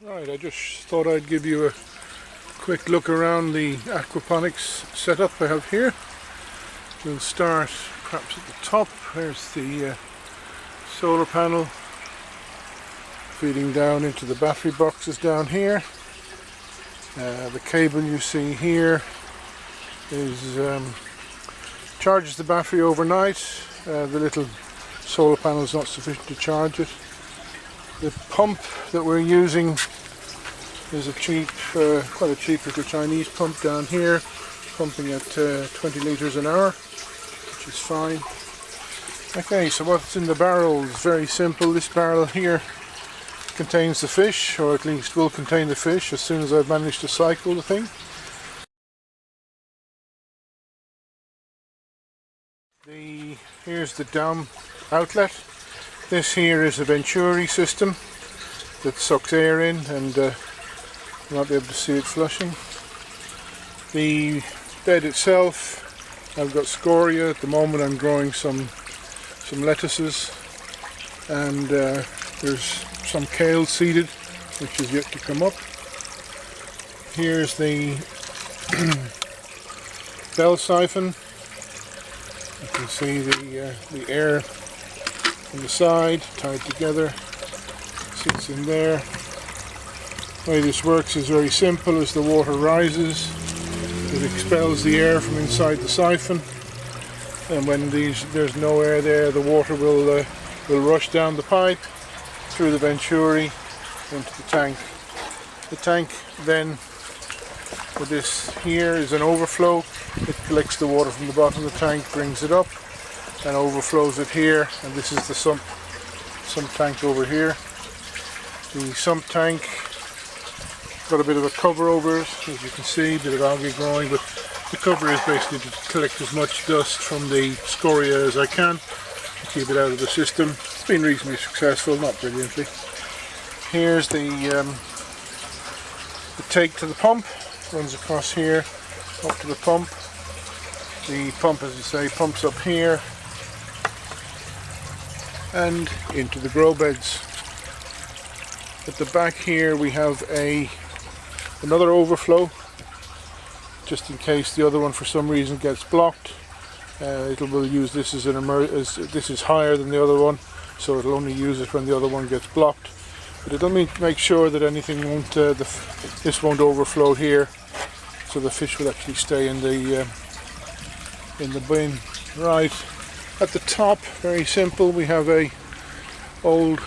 Right, I just thought I'd give you a quick look around the aquaponics setup I have here. We'll start perhaps at the top. There's the solar panel feeding down into the battery boxes down here. The cable you see here is charges the battery overnight. The little solar panel is not sufficient to charge it. The pump that we're using is a cheap, quite a cheap little Chinese pump down here, pumping at 20 litres an hour, which is fine. Okay, so what's in the barrel is very simple. This barrel here contains the fish, or at least will contain the fish as soon as I've managed to cycle the thing. Here's the dam outlet. This here is a Venturi system that sucks air in, and you might be able to see it flushing. The bed itself, I've got scoria. At the moment I'm growing some lettuces, and there's some kale seeded, which is yet to come up. Here's the bell siphon. You can see the air on the side, tied together, sits in there. The way this works is very simple. As the water rises, it expels the air from inside the siphon, and when there's no air there, the water will rush down the pipe through the Venturi into the tank. The tank then, with this here, is an overflow. It collects the water from the bottom of the tank, brings it up, and overflows it here, and this is the sump tank over here. The sump tank got a bit of a cover over it, as you can see, a bit of algae growing, but the cover is basically to collect as much dust from the scoria as I can to keep it out of the system. It's been reasonably successful, not brilliantly. Here's the take to the pump, runs across here up to the pump. The pump, as I say, pumps up here and into the grow beds. At the back here we have another overflow, just in case the other one for some reason gets blocked. We'll use this as this is higher than the other one, so it'll only use it when the other one gets blocked. But it'll make sure that anything won't, this won't overflow here, so the fish will actually stay in the bin. Right, at the top, very simple, we have a old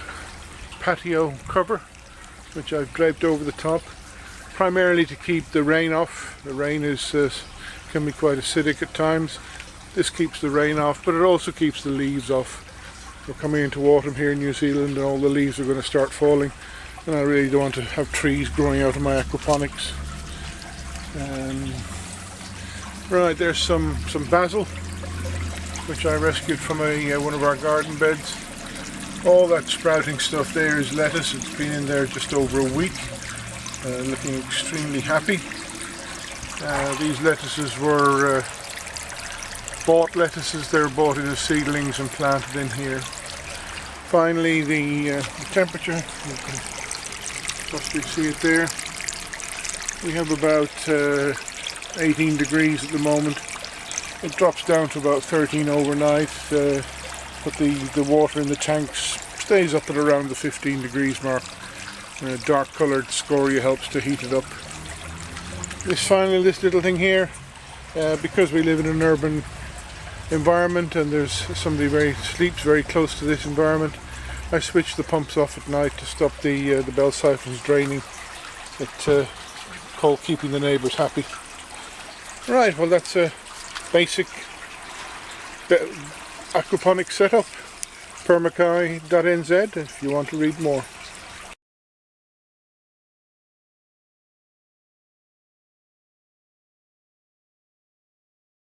patio cover which I've draped over the top, primarily to keep the rain off. The rain can be quite acidic at times. This keeps the rain off, but it also keeps the leaves off. We're coming into autumn here in New Zealand, and all the leaves are going to start falling, and I really don't want to have trees growing out of my aquaponics. Right, there's some basil, which I rescued from one of our garden beds. All that sprouting stuff there is lettuce. It's been in there just over a week, looking extremely happy. These lettuces were bought lettuces. They were bought in as seedlings and planted in here. Finally, the temperature, you can possibly see it there. We have about 18 degrees at the moment. It drops down to about 13 overnight, but the water in the tanks stays up at around the 15 degrees mark. Dark coloured scoria helps to heat it up. This little thing here, because we live in an urban environment and there's somebody sleeps very close to this environment, I switch the pumps off at night to stop the bell siphons draining. It's called keeping the neighbours happy. Right, well, that's a basic aquaponics setup. Permakai.nz if you want to read more.